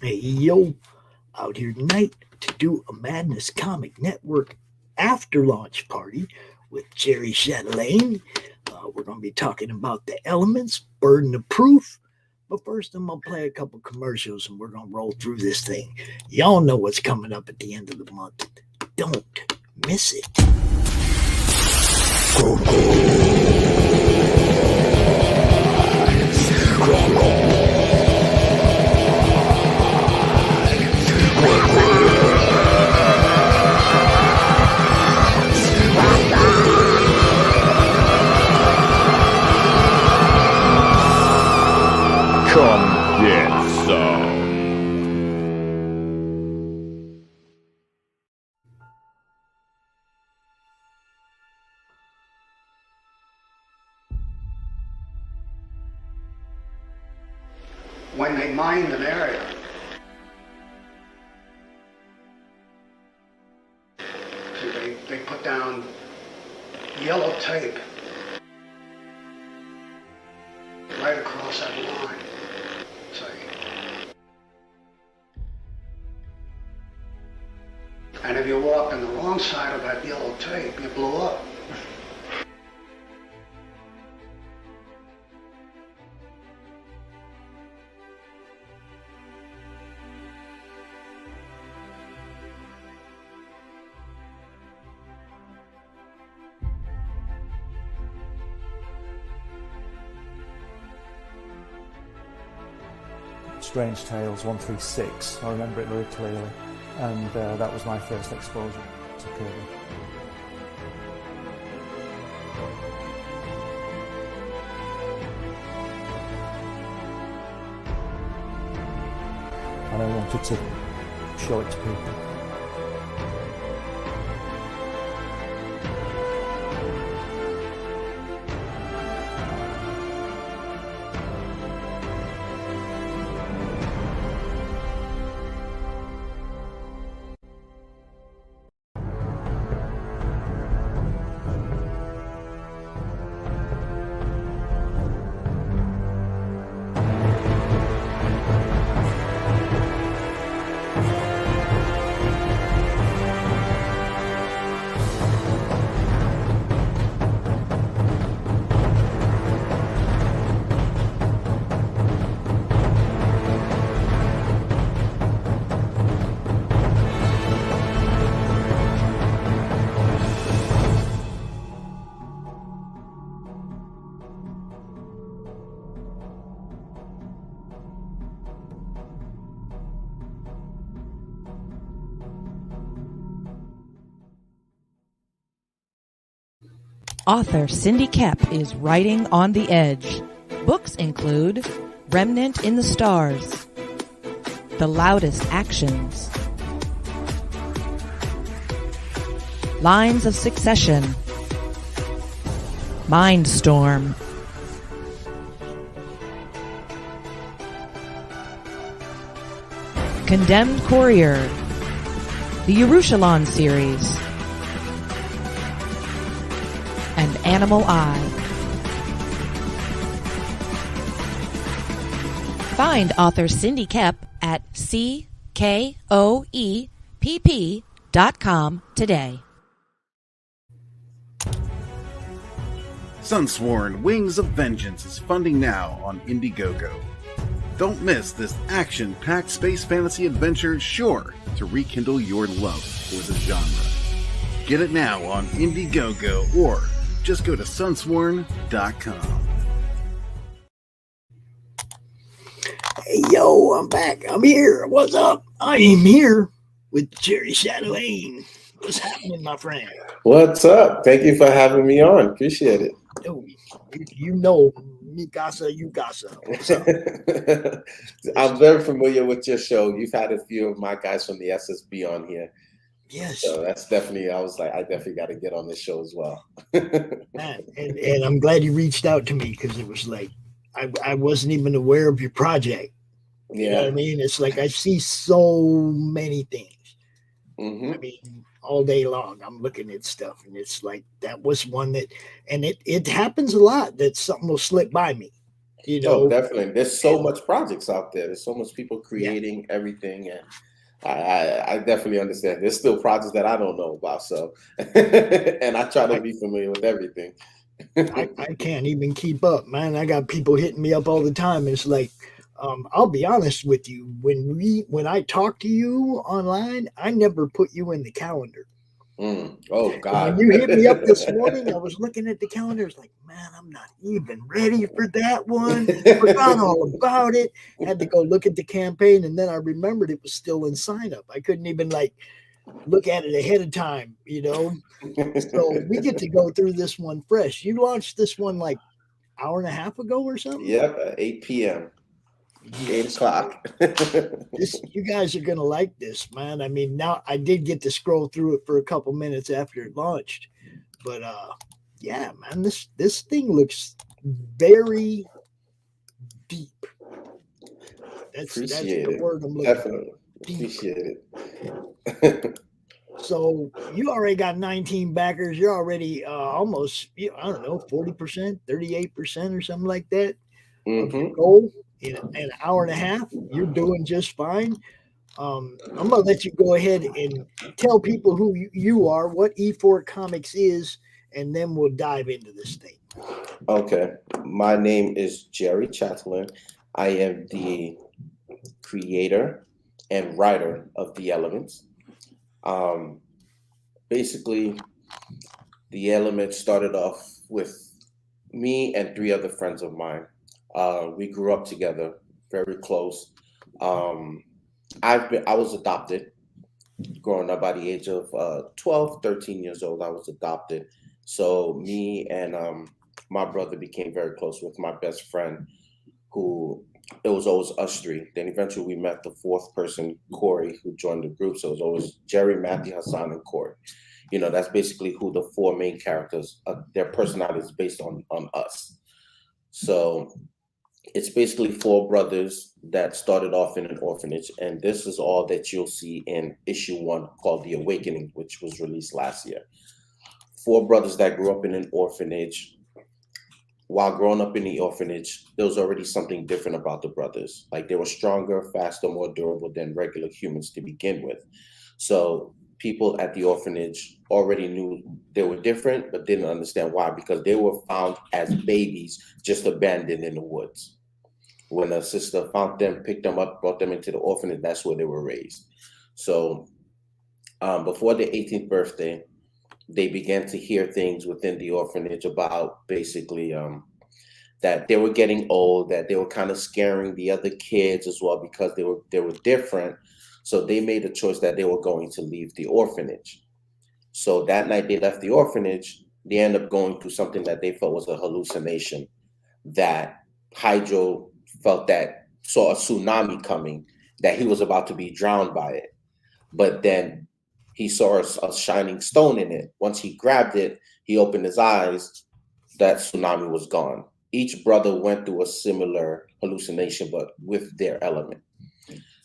Hey, yo, out here tonight to do a Madness Comic Network after launch party with Jerry Chatelain. We're going to be talking about the elements, burden of proof. But first, I'm going to play a couple commercials and we're going to roll through this thing. Y'all know what's coming up at the end of the month. Don't miss it. Come get some. When they mined an area, they put down yellow tape right across that line. See? And if you walked on the wrong side of that yellow tape, you blew up. Strange Tales 136. I remember it very clearly, and that was my first exposure to Kirby. And I wanted to show it to people. Author Cindy Kep is writing on the edge. Books include Remnant in the Stars, The Loudest Actions, Lines of Succession, Mindstorm, Condemned Courier, the Yerushalayim series, and Animal Eye. Find author Cindy Kep at CKOEPP.com today. Sunsworn Wings of Vengeance is funding now on Indiegogo. Don't miss this action-packed space fantasy adventure sure to rekindle your love for the genre. Get it now on Indiegogo or just go to sunsworn.com. Hey, yo, I'm back. I'm here. What's up? I am here with Jerry Chatelain. What's happening, my friend? What's up? Thank you for having me on. Appreciate it. Yo, you know, me gasa, you gasa. What's up? I'm very familiar with your show. You've had a few of my guys from the SSB on here. Yes. So that's definitely, I was like, I definitely got to get on this show as well. Man, and I'm glad you reached out to me because it was like, I wasn't even aware of your project. You know what I mean? It's like I see so many things. Mm-hmm. I mean, all day long I'm looking at stuff, and it's like that was one that, and it happens a lot that something will slip by me. You Oh, know, definitely. There's so much projects out there. There's so much people yeah, creating everything, and I definitely understand. There's still projects that I don't know about, so and I try to I, be familiar with everything. I can't even keep up, man. I got people hitting me up all the time. It's like, I'll be honest with you. When I talk to you online, I never put you in the calendar. Oh And when God. you hit me up this morning, I was looking at the calendar. It's like, man, I'm not even ready for that one. Forgot all about it. Had to go look at the campaign, and then I remembered it was still in sign up. I couldn't even like look at it ahead of time, you know. So we get to go through this one fresh. You launched this one like hour and a half ago or something. Yep, at 8 p.m., 8 Yes, o'clock. this you guys are gonna like this, man. I mean, now I did get to scroll through it for a couple minutes after it launched, but yeah, man, this thing looks very deep. That's Appreciate the it. word I'm looking for. Definitely Deep. appreciate it. So you already got 19 backers. You're already almost, I don't know, 40%, 38% or something like that of your hmm goal in an hour and a half. You're doing just fine. I'm gonna let you go ahead and tell people who you are, what E4 Comics is, and then we'll dive into this thing. Okay. My name is Jerry Chatelain. I am the creator and writer of The Elements. Um, Basically, The Elements started off with me and three other friends of mine. We grew up together, very close. Um, I was adopted growing up by the age of 12, 13 years old. I was adopted. So me and my brother became very close with my best friend, who it was always us three. Then eventually we met the fourth person, Corey, who joined the group. So it was always Jerry, Matthew, Hassan, and Corey. That's basically who the four main characters, their personality is based on us. So it's basically four brothers that started off in an orphanage, and this is all that you'll see in issue one, called The Awakening, which was released last year. Four brothers that grew up in an orphanage. While growing up in the orphanage, there was already something different about the brothers. Like, they were stronger, faster, more durable than regular humans to begin with. So people at the orphanage already knew they were different, but didn't understand why, because they were found as babies, just abandoned in the woods. When a sister found them, picked them up, brought them into the orphanage, that's where they were raised. So before their 18th birthday, they began to hear things within the orphanage about basically that they were getting old, that they were kind of scaring the other kids as well, because they were different. So they made a choice that they were going to leave the orphanage. So that night they left the orphanage, they ended up going through something that they felt was a hallucination, that Hydro felt that saw a tsunami coming, that he was about to be drowned by it. But then he saw a shining stone in it. Once he grabbed it, he opened his eyes, that tsunami was gone. Each brother went through a similar hallucination, but with their element.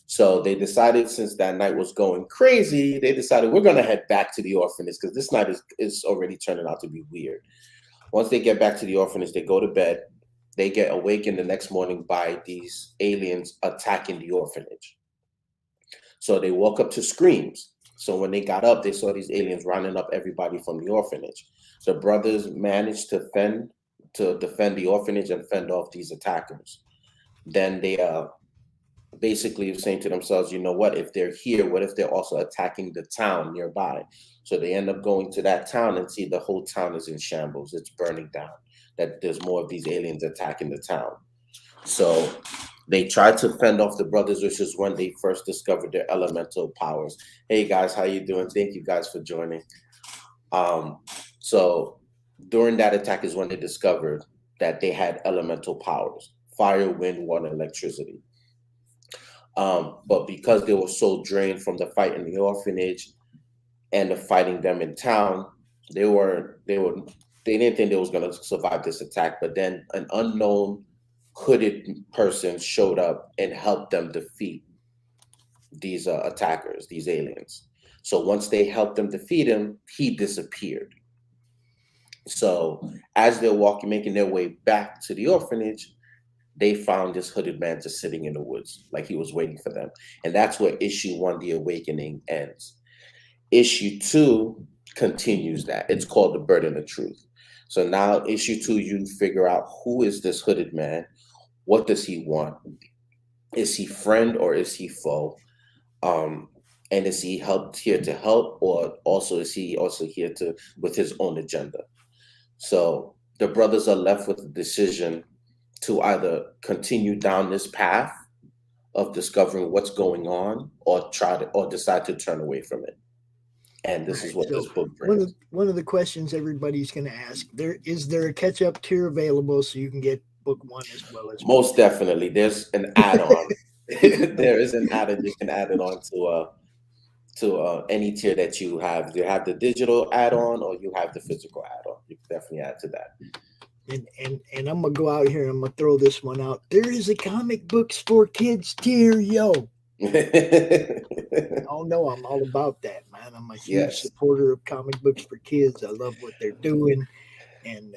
So they decided, since that night was going crazy, they decided, we're going to head back to the orphanage, because this night is already turning out to be weird. Once they get back to the orphanage, they go to bed. They get awakened the next morning by these aliens attacking the orphanage. So they woke up to screams. So when they got up, they saw these aliens rounding up everybody from the orphanage. The brothers managed to defend the orphanage and fend off these attackers. Then they basically saying to themselves, you know what, if they're here, what if they're also attacking the town nearby? So they end up going to that town and see the whole town is in shambles. It's burning down, that there's more of these aliens attacking the town. So they tried to fend off the brothers, which is when they first discovered their elemental powers. Hey guys, how you doing? Thank you guys for joining. So during that attack is when they discovered that they had elemental powers: fire, wind, water, electricity. But because they were so drained from the fight in the orphanage and the fighting them in town, they didn't think they was going to survive this attack. But then an unknown hooded person showed up and helped them defeat these attackers, these aliens. So once they helped them defeat him, he disappeared. So as they're walking, making their way back to the orphanage, they found this hooded man just sitting in the woods, like he was waiting for them. And that's where issue 1, The Awakening, ends. Issue 2 continues that. It's called The Burden of Truth. So now issue 2, you figure out, who is this hooded man? What does he want? Is he friend or is he foe? And is he here to help, or also is he also here to with his own agenda? So the brothers are left with the decision to either continue down this path of discovering what's going on, or decide to turn away from it. And this is what this book brings. One of the questions everybody's going to ask: is there a catch-up tier available so you can get book 1 as well as most definitely? There's an add-on. There is an add-on. You can add it on to any tier that you have. You have the digital add-on, or you have the physical add-on. You can definitely add to that. And I'm gonna go out here and I'm gonna throw this one out. There is a comic books for kids tier, yo. Oh no, I'm all about that, man. I'm a huge supporter of comic books for kids. I love what they're doing. And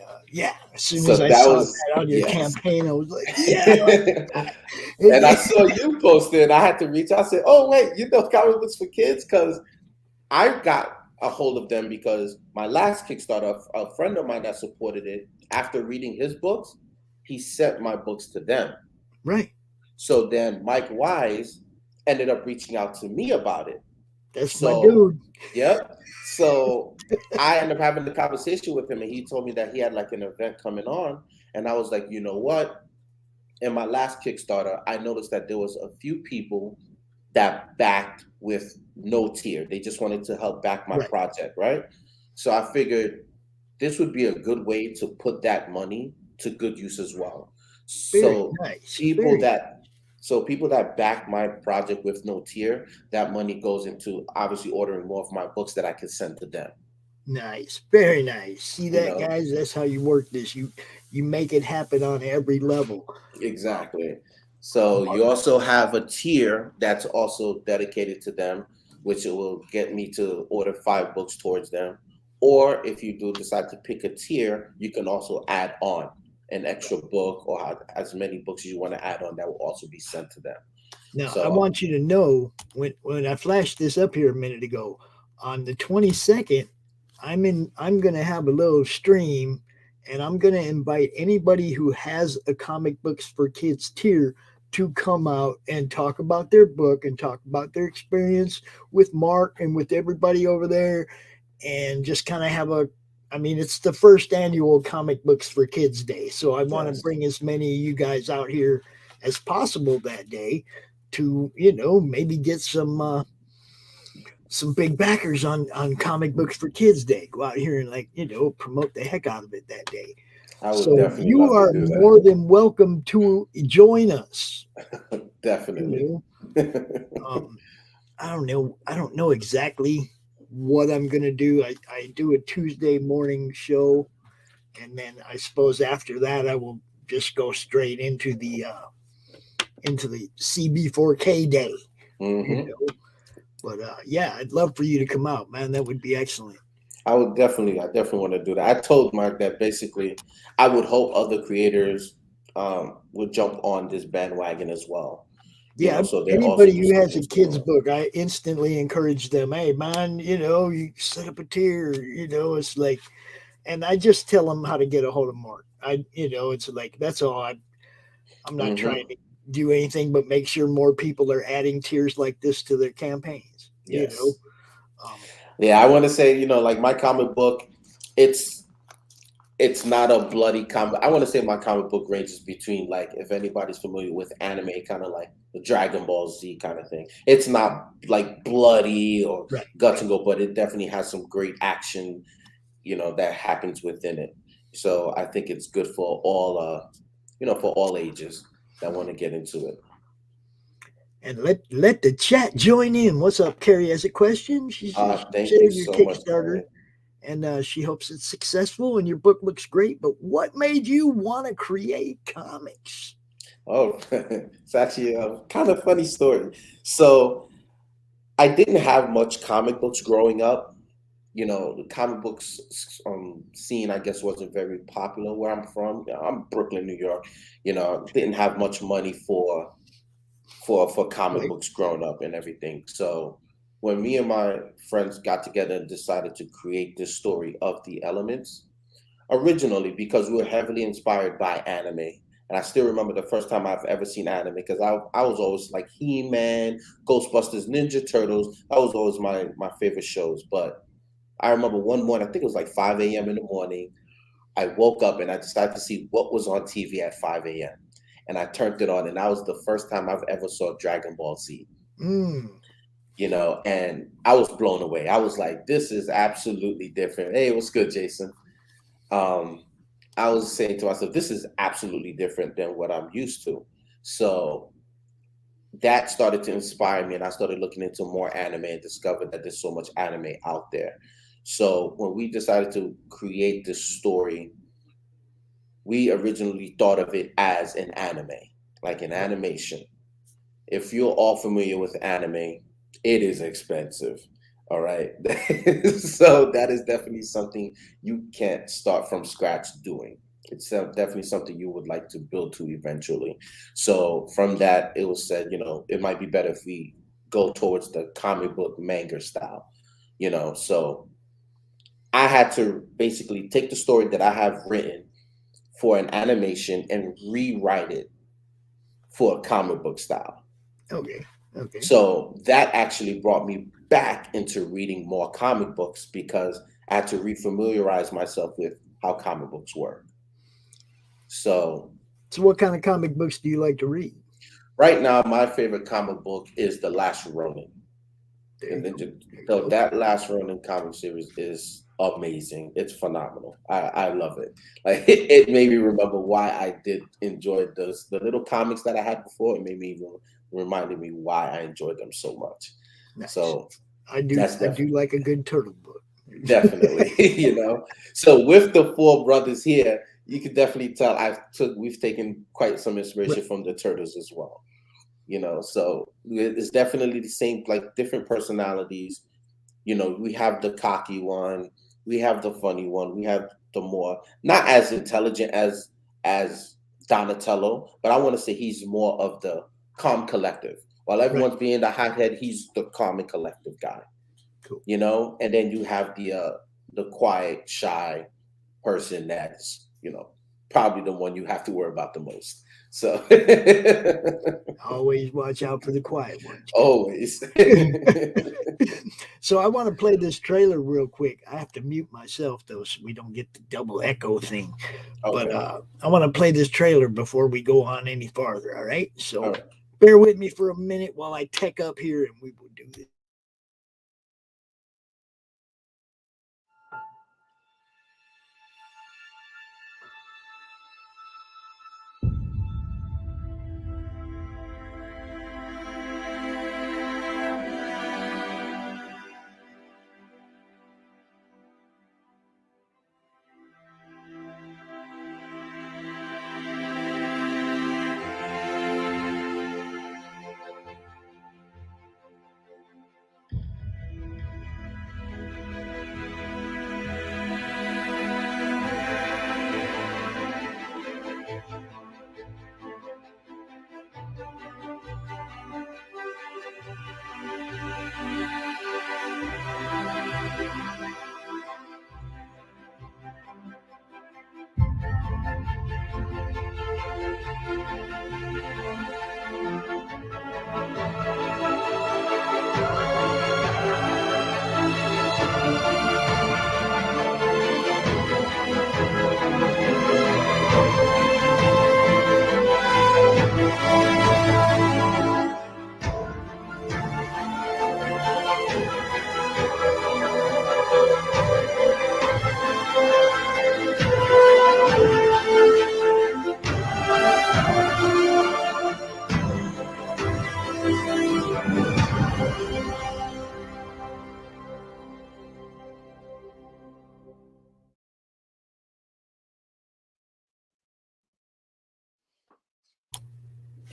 as soon as I saw that on your campaign, I was like, yeah. And I saw you posted, and I had to reach out. I said, oh, wait, comic books for kids? Because I got a hold of them because my last Kickstarter, a friend of mine that supported it, after reading his books, he sent my books to them. Right. So then Mike Wise ended up reaching out to me about it. That's my dude. Yep. So I ended up having the conversation with him, and he told me that he had like an event coming on. And I was like, you know what? In my last Kickstarter, I noticed that there was a few people that backed with no tier. They just wanted to help back my project, right? So I figured this would be a good way to put that money to good use as well. So people that back my project with no tier, that money goes into obviously ordering more of my books that I can send to them. Nice. Very nice. See that, guys? That's how you work this. You make it happen on every level. Exactly. So you also have a tier that's also dedicated to them, which will get me to order 5 books towards them. Or if you do decide to pick a tier, you can also add on an extra book, or as many books as you want to add on that will also be sent to them. Now, I want you to know, when I flashed this up here a minute ago, on the 22nd, I'm going to have a little stream, and I'm going to invite anybody who has a comic books for kids tier to come out and talk about their book and talk about their experience with Mark and with everybody over there, and just kind of have it's the first annual Comic Books for Kids Day. So I want to bring as many of you guys out here as possible that day to, maybe get some big backers on Comic Books for Kids Day. Go out here and promote the heck out of it that day. So you are more than welcome to join us. Definitely. I don't know exactly what I'm going to do. I do a Tuesday morning show, and then I suppose after that I will just go straight into the CB4K day. But I'd love for you to come out, man. That would be excellent. I definitely want to do that. I told Mark that basically I would hope other creators would jump on this bandwagon as well. Yeah, so anybody who has a kid's book, I instantly encourage them. Hey, man, you set up a tier. It's like, and I just tell them how to get a hold of Mark. It's like, that's all. I'm not trying to do anything but make sure more people are adding tiers like this to their campaigns. Yes. I want to say, like my comic book, it's not a bloody comic. I want to say my comic book ranges between, like, if anybody's familiar with anime, kind of like the Dragon Ball Z kind of thing. It's not like bloody or guts and go, but it definitely has some great action, that happens within it. So I think it's good for all, for all ages that want to get into it. And let the chat join in. What's up? Carrie has a question. She says, thank you so Kickstarter, much. And she hopes it's successful and your book looks great. But what made you want to create comics? Oh, it's actually a kind of funny story. So I didn't have much comic books growing up. the comic books scene, I guess, wasn't very popular where I'm from. I'm Brooklyn, New York. Didn't have much money for comic Right. books growing up and everything. So when me and my friends got together and decided to create this story of the elements, originally because we were heavily inspired by anime. And I still remember the first time I've ever seen anime because I was always like He-Man, Ghostbusters, Ninja Turtles. That was always my favorite shows. But I remember one morning, I think it was like 5 a.m. in the morning. I woke up and I decided to see what was on TV at 5 a.m. And I turned it on, and that was the first time I've ever saw Dragon Ball Z. Mm. And I was blown away. I was like, this is absolutely different. Hey, what's good, Jason? I was saying to myself, this is absolutely different than what I'm used to. So that started to inspire me, and I started looking into more anime and discovered that there's so much anime out there. So when we decided to create this story, we originally thought of it as an anime, like an animation. If you're all familiar with anime, it is expensive. All right. So that is definitely something you can't start from scratch doing. It's definitely something you would like to build to eventually. So from that, it was said, it might be better if we go towards the comic book manga style, So I had to basically take the story that I have written for an animation and rewrite it for a comic book style. Okay. Okay. So that actually brought me back into reading more comic books because I had to refamiliarize myself with how comic books work. So So, what kind of comic books do you like to read? right now, my favorite comic book is The Last Ronin. There And you then go. There you so go. that Last Ronin comic series is amazing. It's phenomenal. I love it. Like it made me remember why I did enjoy the little comics that I had before. It made me even reminded me why I enjoyed them so much. Nice. So I do. that's I do definitely like a good turtle book. definitely, So with the four brothers here, you can definitely tell we've taken quite some Right. inspiration from the turtles as well. So it's definitely the same, like different personalities. We have the cocky one, we have the funny one, we have the more not as intelligent as Donatello, but I want to say he's more of the calm collective. While Right. everyone's being the hothead, he's the calm and collective guy. Cool. And then you have the quiet, shy person that's probably the one you have to worry about the most. So Always watch out for the quiet ones. always. So I want to play this trailer real quick. I have to mute myself though, so we don't get the double echo thing. But Okay. I want to play this trailer before we go on any farther. All right. All So right. bear with me for a minute while I tech up here, and we will do this.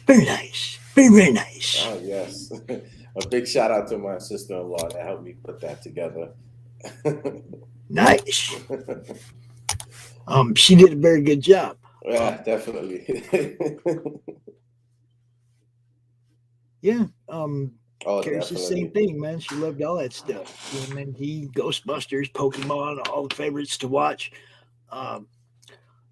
Very nice. Very, very nice. Oh yes. A big shout out to my sister-in-law that helped me put that together. Nice. She did a very good job. Yeah, definitely. Yeah. Oh, Carrie's the same definitely. thing, man. She loved all that stuff. TMNT, Ghostbusters, Pokemon, all the favorites to watch. Um,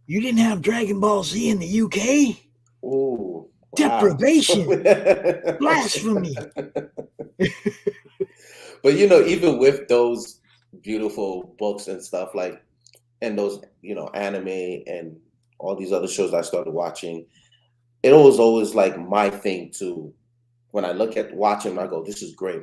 you didn't have Dragon Ball Z in the UK? Ooh, wow. Deprivation, blasphemy. But you know, even with those beautiful books and stuff like, and those, you know, anime and all these other shows I started watching, it was always like my thing to, when I look at watching, I go, this is great,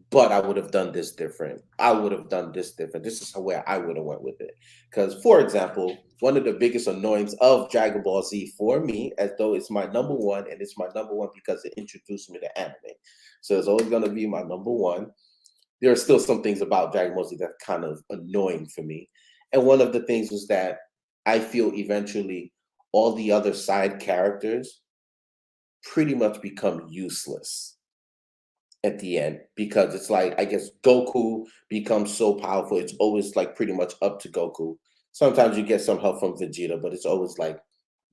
but I would have done this different. I would have done this different. This is where I would have went with it. Because, for example, one of the biggest annoyances of Dragon Ball Z for me, as though it's my number one, and it's my number one because it introduced me to anime. So it's always going to be my number one. There are still some things about Dragon Ball Z that's kind of annoying for me. And one of the things was that I feel eventually all the other side characters pretty much become useless at the end, because it's like, I guess Goku becomes so powerful, it's always like pretty much up to Goku. Sometimes you get some help from Vegeta, but it's always like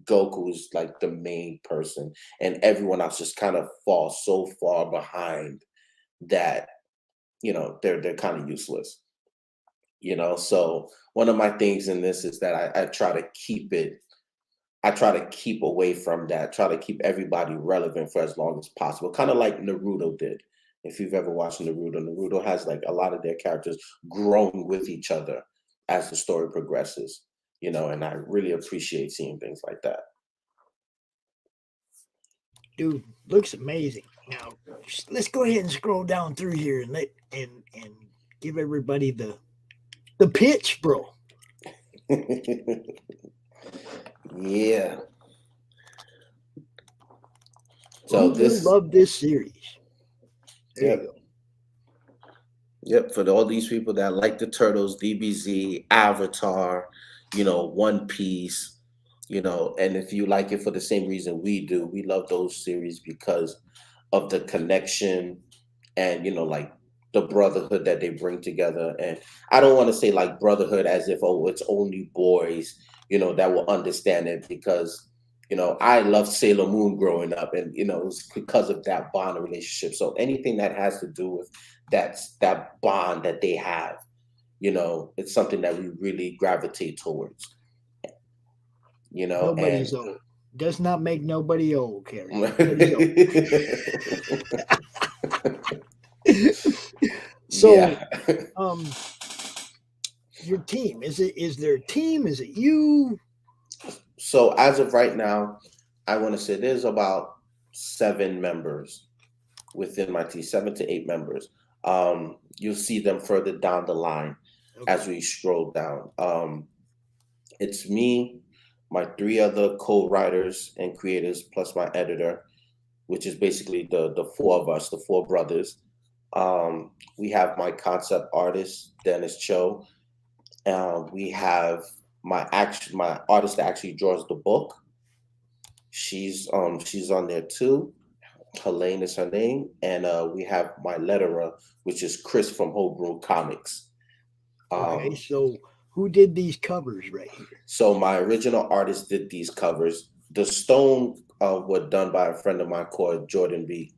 Goku is like the main person, and everyone else just kind of falls so far behind that, you know, they're kind of useless. You know, so one of my things in this is that I try to keep it, I try to keep away from that, try to keep everybody relevant for as long as possible, kind of like Naruto did. If you've ever watched Naruto has like a lot of their characters growing with each other as the story progresses, you know, and I really appreciate seeing things like that. Dude, looks amazing. Now, let's go ahead and scroll down through here and and give everybody the pitch, bro. Yeah. So Who will this, love this series? There you yep, go. yep, for all these people that like the Turtles, DBZ, Avatar, you know, One Piece, you know, and if you like it for the same reason we do, we love those series because of the connection and, you know, like the brotherhood that they bring together. And I don't want to say like brotherhood as if, oh, it's only boys, you know, that will understand it, because, you know, I loved Sailor Moon growing up, and, you know, it was because of that bond of relationship. So anything that has to do with that bond that they have, you know, it's something that we really gravitate towards, you know, Nobody's and old. Does not make nobody old, Carrie. Nobody's old. So, yeah. your team, is there a team? Is it you? So as of right now, I want to say there's about 7 members within my team, 7 to 8 members. You'll see them further down the line as Okay. we scroll down. It's me, my 3 other co-writers and creators, plus my editor, which is basically the 4 of us, the 4 brothers. We have my concept artist, Dennis Cho. We have my artist that actually draws the book. She's on there too. Chatelain is her name, and we have my letterer, which is Chris from Homebrew Comics. Okay. Um, So, who did these covers right here? so my original artist did these covers. The stone were done by a friend of mine called Jordan B.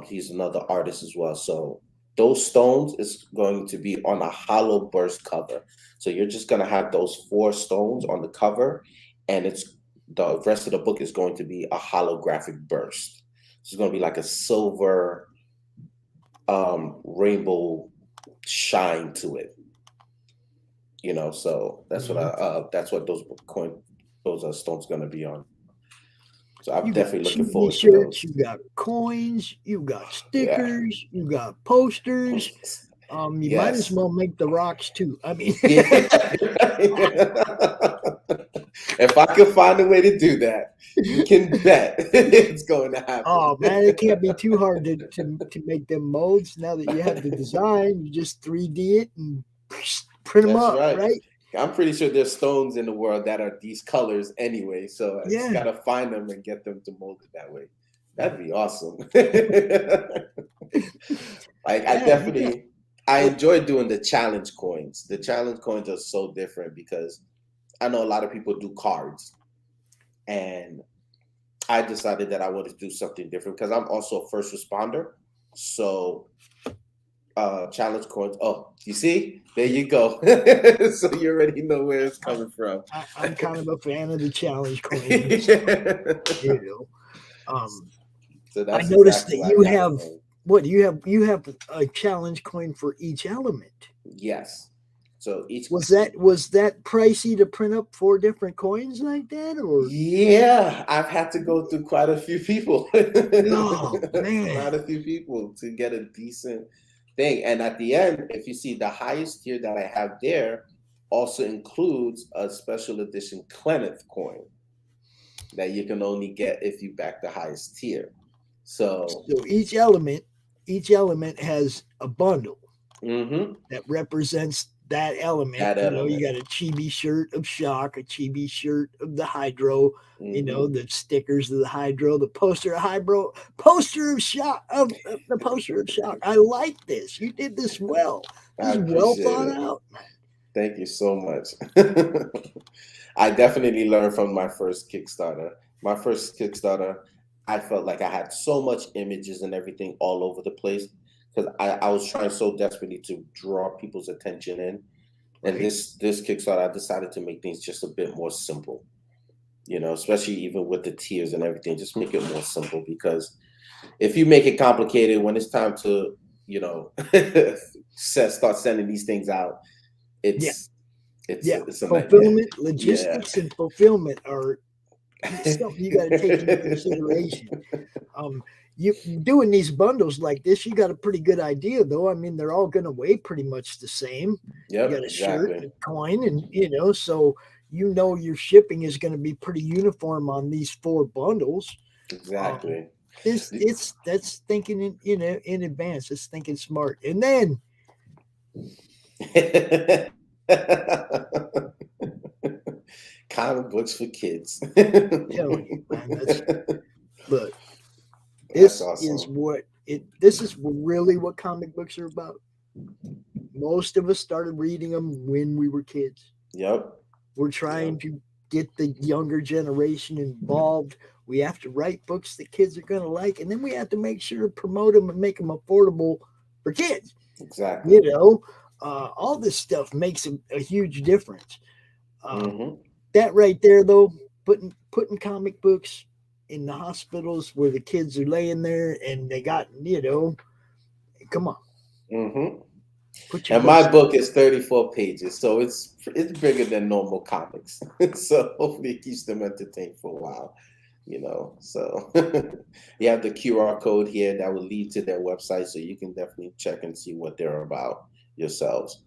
He's another artist as well. So those stones is going to be on a hollow burst cover. So you're just gonna have those 4 stones on the cover, and it's the rest of the book is going to be a holographic burst. It's going to be like a silver rainbow shine to it. You know, so that's what Mhm. that's what those stones going to be on. So I'm You got definitely looking cheesy forward to shirts, those. you got coins, you got Yeah. stickers, you got posters. You might as Yes. well make the rocks too. I mean, Yeah. If I can find a way to do that, you can bet it's going to happen. oh man, it can't be too hard to make them molds. Now that you have the design, you just 3D it and print them That's up, right. right? I'm pretty sure there's stones in the world that are these colors anyway. So I just Yeah. gotta find them and get them to mold it that way. That'd be awesome. Like Yeah, you got I enjoy doing the challenge coins. The challenge coins are so different because I know a lot of people do cards, and I decided that I wanted to do something different because I'm also a first responder. So challenge coins. Oh, you see? There you go. So you already know where it's coming from. I'm kind of a fan of the challenge coins myself, you know. So I that's noticed exactly that why I you got it have from. what you have a challenge coin for each element. Yes. So each Was that pricey to print up 4 different coins like that, or Yeah, I've had to go through quite a few people. oh man? Quite a few people to get a decent thing. And at the end, if you see the highest tier that I have there also includes a special edition Kenneth coin that you can only get if you back the highest tier. So, So each element has a bundle mhm, that represents that element. that You element. got a chibi shirt of Shock, a chibi shirt of the Hydro, Hmm. the stickers of the Hydro, the poster of Hydro, poster of Shock, of the poster of Shock. I like this. You did this well. I This is well appreciate thought it. out. Thank you so much. I definitely learned from my first Kickstarter. My first Kickstarter, I felt like I had so much images and everything all over the place because I was trying so desperately to draw people's attention in. And Right? this Kickstarter, I decided to make things just a bit more simple, especially even with the tiers and everything, just make it more simple because if you make it complicated when it's time to, you know, start sending these things out, Yeah. it's Yeah. it's a nightmare. Fulfillment, Yeah. logistics, and fulfillment are something you got to take into consideration. You doing these bundles like this, you got a pretty good idea, though. I mean, they're all going to weigh pretty much the same. You Yep, got a shirt, exactly. a coin, and so your shipping is going to be pretty uniform on these 4 bundles. Um, Exactly. this it's that's thinking in advance. It's thinking smart, and then Comic books for kids. telling you, man, that's look. That's This is awesome. what it. This is really what comic books are about. Most of us started reading them when we were kids. Yep. We're Yep. trying to get the younger generation involved. We have to write books that kids are going to like, and then we have to make sure to promote them and make them affordable for kids. Exactly. You know, all this stuff makes a huge difference. Um, Hmm. that right there, though, putting comic books in the hospitals where the kids are laying there and they got, come on, Hmm. put your And my books. book is 34 pages, so it's bigger than normal comics. So hopefully it keeps them entertained for a while. So you have the QR code here that will lead to their website, so you can definitely check and see what they're about yourselves.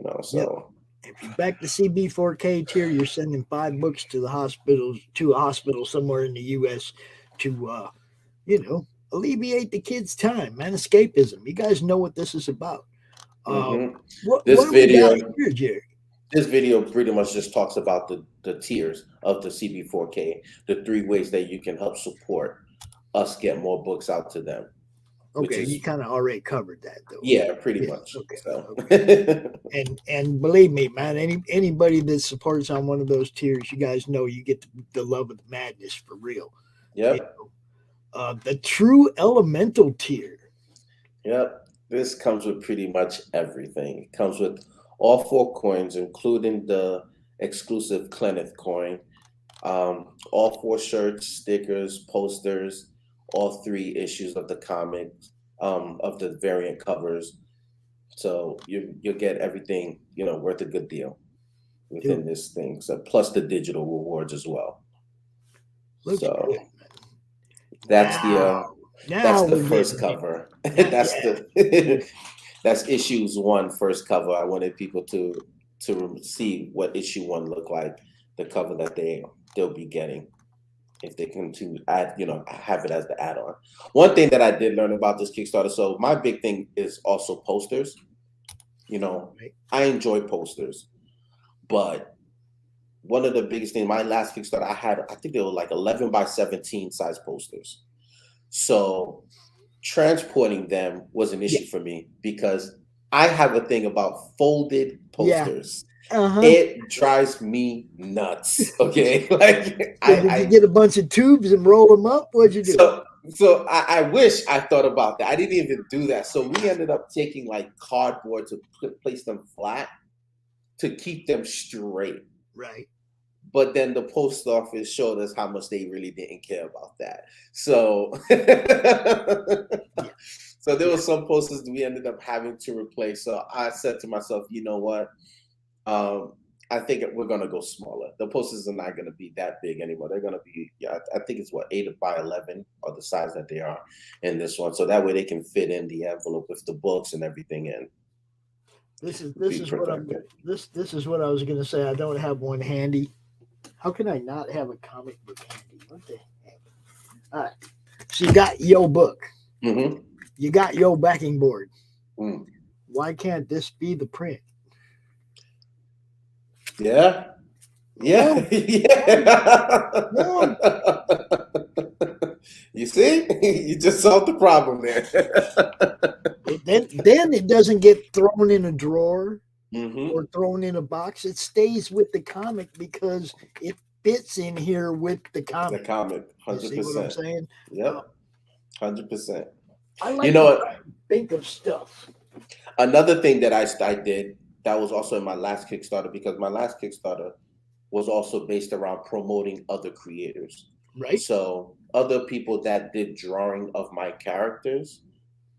Yep. So If you back the CB4K tier, you're sending 5 books to to a hospital somewhere in the U.S. to, alleviate the kids' time, man. Escapism. You guys know what this is about. Uh, mhm. what this do we got video here, Jerry? this video pretty much just talks about the tiers of the CB4K, the 3 ways that you can help support us get more books out to them, which Okay, you is, kind of already covered that, though. yeah, pretty Yeah. much. Okay. So Okay. And believe me, man, anybody that supports on one of those tiers, you guys know you get the love of the madness for real. You yep. the true elemental tier. Yep, this comes with pretty much everything. It comes with all 4 coins, including the exclusive Kenneth coin, all 4 shirts, stickers, posters, all 3 issues of the comic, of the variant covers. So you'll get everything, worth a good deal within Dude, this thing. So plus the digital rewards as well. looks So good. that's the Now, uh that's now the we're first getting there. cover. Now, That's yeah, the that's issues 1 first cover. I wanted people to see what issue 1 looked like, the cover that they'll be getting if they continue to add, have it as the add-on. One thing that I did learn about this Kickstarter, so my big thing is also posters. right. I enjoy posters, but one of the biggest things, my last Kickstarter, I think they were like 11 by 17 size posters. So transporting them was an Yeah, issue for me because I have a thing about folded Yeah. posters. Uh-huh. It drives me nuts. Okay, like So did you get a bunch of tubes and roll them up? What'd you do? So I wish I thought about that. I didn't even do that. So we ended up taking like cardboard to place them flat to keep them straight. Right. But then the post office showed us how much they really didn't care about that. So, so there were some posters that we ended up having to replace. So I said to myself, you know what? I think we're gonna go smaller. The posters are not gonna be that big anymore. They're gonna be, I think it's what 8 by 11 are the size that they are in this one. So that way they can fit in the envelope with the books and everything in. This is what this is what I was gonna say. I don't have one handy. How can I not have a comic book handy? What the heck? All right. So you got your book. Mm-hmm. You got your backing board. Mm. Why can't this be the print? Yeah. Yeah. Yeah. You see? You just solved the problem there. Then it doesn't get thrown in a drawer. Mm-hmm. Or thrown in a box. It stays with the comic because it fits in here with the comic. The comic, 100%. You see what I'm saying? Yep, 100%. I like to think of stuff. Another thing that I did that was also in my last Kickstarter, because my last Kickstarter was also based around promoting other creators. Right. So other people that did drawing of my characters,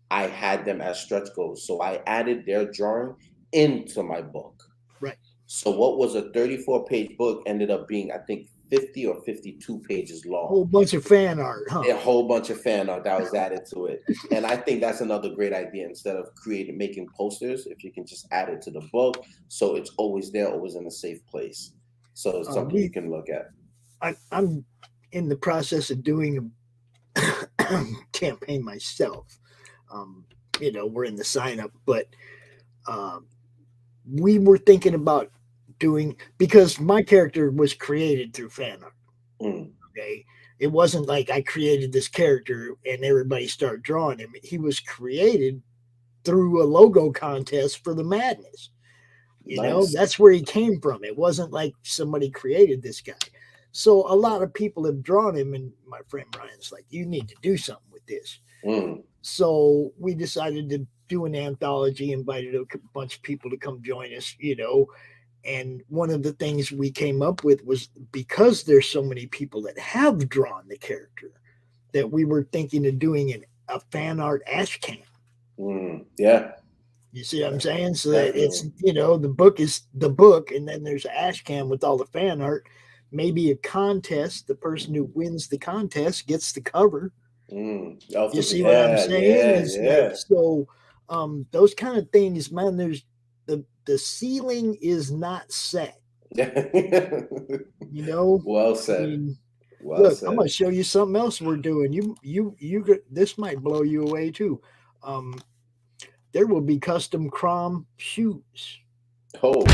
I had them as stretch goals. So I added their drawing into my book. Right. So what was a 34-page book ended up being, I think, 50 or 52 pages long. A whole bunch of fan art, huh? A whole bunch of fan art that was added to it. And I think that's another great idea. Instead of making posters, if you can just add it to the book, so it's always there, always in a safe place. So it's something you can look at. I'm in the process of doing a campaign myself. We're in the sign up, but we were thinking about doing, because my character was created through fan art. Okay. It wasn't like I created this character and everybody started drawing him. He was created through a logo contest for the Madness. That's where he came from. It wasn't like somebody created this guy. So a lot of people have drawn him, and my friend Brian's like, you need to do something with this. So we decided to do an anthology, invited a bunch of people to come join us, and one of the things we came up with was, because there's so many people that have drawn the character, that we were thinking of doing a fan art ash can. Yeah. You see what I'm saying? So that it's, the book is the book, and then there's an ash can with all the fan art. Maybe a contest. The person who wins the contest gets the cover. You see what I'm saying? Yeah. So those kind of things, man, there's the ceiling is not set. Well said. Look, I'm gonna show you something else we're doing. You this might blow you away too. There will be custom CRoM shoes. Oh,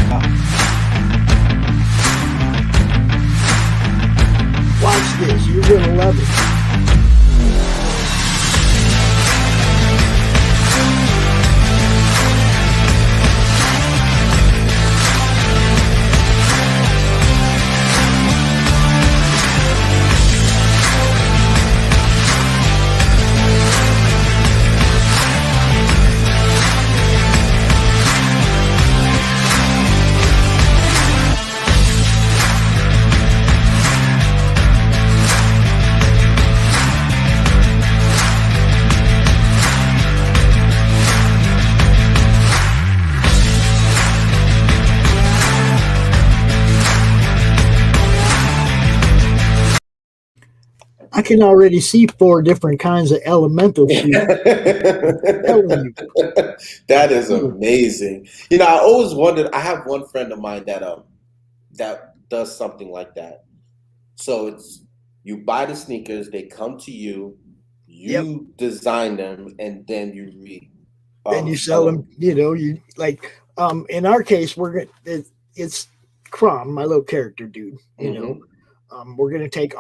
watch this. You're gonna love it. I can already see 4 different kinds of elemental shoes. That is amazing. I always wondered. I have one friend of mine that does something like that. So it's, you buy the sneakers, they come to you, you design them, and then you then you sell them. You like. In our case, it's CRoM, my little character dude. We're going to take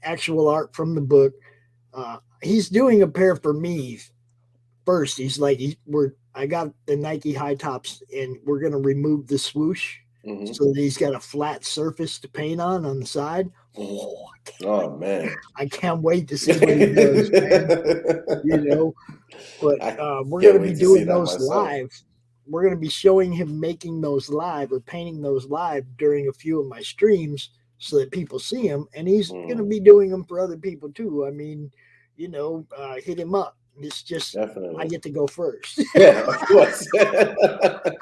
actual art from the book. He's doing a pair for me first. He's like, I got the Nike high tops, and we're gonna remove the swoosh so that he's got a flat surface to paint on the side. Oh man, I can't wait to see what he does, man. But we're can't gonna be wait to see doing that those myself. live. We're gonna be showing him making those live or painting those live during a few of my streams so that people see him, and he's gonna be doing them for other people too. I mean, hit him up. It's just Definitely. I get to go first. Yeah, of course. A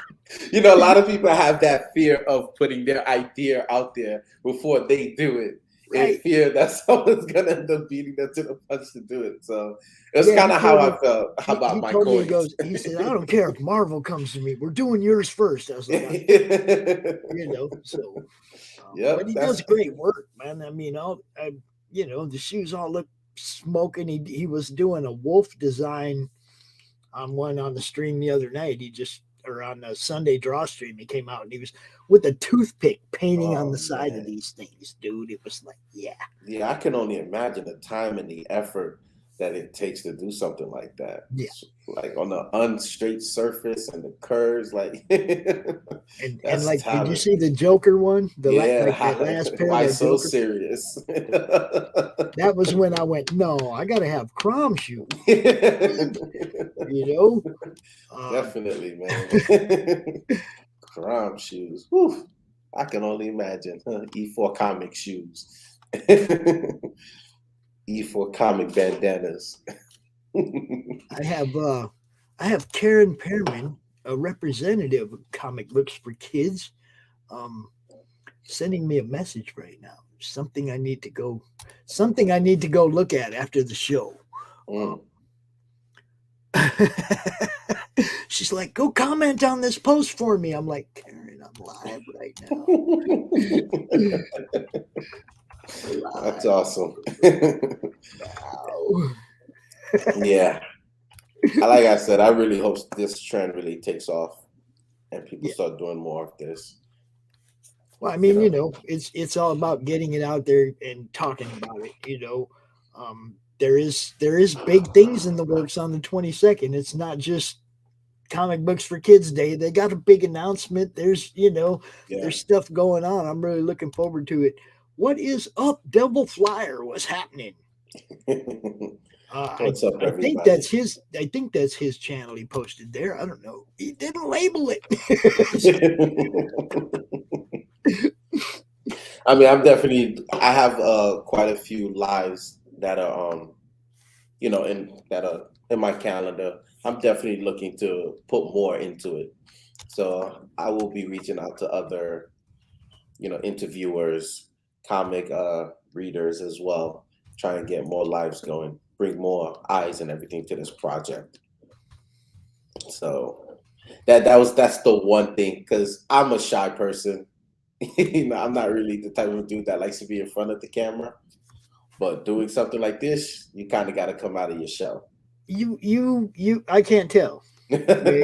lot of people have that fear of putting their idea out there before they do it. Right. In fear that someone's gonna end up beating them to the punch to do it. So it's Yeah, kind he of how told I felt about he my told me, coins. he said, I don't care if Marvel comes to me. We're doing yours first. I was like, so. Yep, But he does great work, man. I mean, the shoes all look smoking. He was doing a wolf design on the stream the other night. Or on the Sunday draw stream, he came out and he was with a toothpick painting on the side of these things, dude. It was like, yeah. Yeah, I can only imagine the time and the effort that it takes to do something like that. Yeah. Like on the unstraight surface and the curves, like and like, talent. did you see the Joker one? The last pair. Why of so Joker? serious? That was when I went, no, I gotta have CRoM shoes. Definitely, man. CRoM shoes. Whew. I can only imagine. E4 comic shoes. E4 comic bandanas. I have Karen Pearman, a representative of Comic Books for Kids, sending me a message right now. Something I need to go look at after the show. She's like, go comment on this post for me. I'm like, Karen, I'm live right now. That's awesome. Yeah. Like I said, I really hope this trend really takes off and people start doing more of this. Well, I mean, it's all about getting it out there and talking about it. There is big things in the works on the 22nd. It's not just Comic Books for Kids Day. They got a big announcement. There's there's stuff going on. I'm really looking forward to it. What is up, Devil Flyer? What's happening? What's up, everybody? I think that's his channel he posted there. I don't know. He didn't label it. I mean, I have quite a few lives that are in my calendar. I'm definitely looking to put more into it. So I will be reaching out to other, interviewers, comic readers as well, trying to get more lives going, bring more eyes and everything to this project. So that's the one thing, because I'm a shy person. I'm not really the type of dude that likes to be in front of the camera. But doing something like this, you kind of got to come out of your shell. I can't tell. Okay?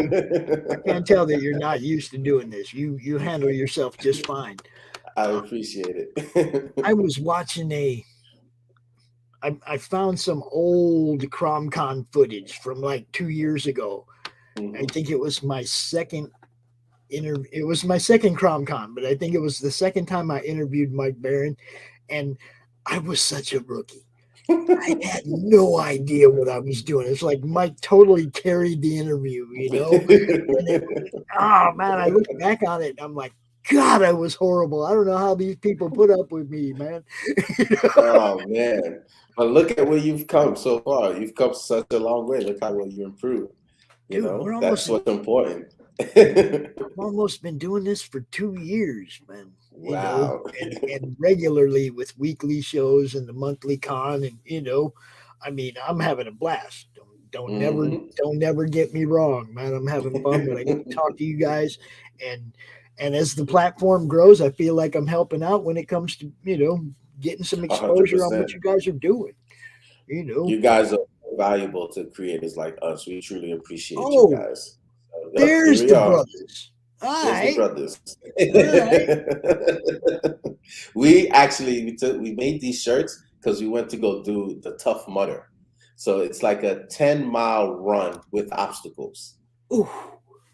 I can't tell that you're not used to doing this. You handle yourself just fine. I appreciate it. I was watching I found some old CromCon footage from like 2 years ago. I think it was my second interview. It was my second CromCon, but I think it was the second time I interviewed Mike Barron, and I was such a rookie. I had no idea what I was doing. It's like Mike totally carried the interview, oh man, I look back on it and I'm like, God, I was horrible. I don't know how these people put up with me, man. Oh man. But look at where you've come so far. You've come such a long way. Look how well you improved. That's what's important. I've almost been doing this for 2 years, man. Wow. And regularly with weekly shows and the monthly con, and I mean, I'm having a blast. Don't never get me wrong, man. I'm having fun when I get to talk to you guys, and as the platform grows, I feel like I'm helping out when it comes to getting some exposure 100%. on what you guys are doing. You guys are valuable to creators like us. We truly appreciate you guys. There's the brothers. There's the brothers. We made these shirts because we went to go do the Tough Mudder. So it's like a 10-mile run with obstacles. Ooh.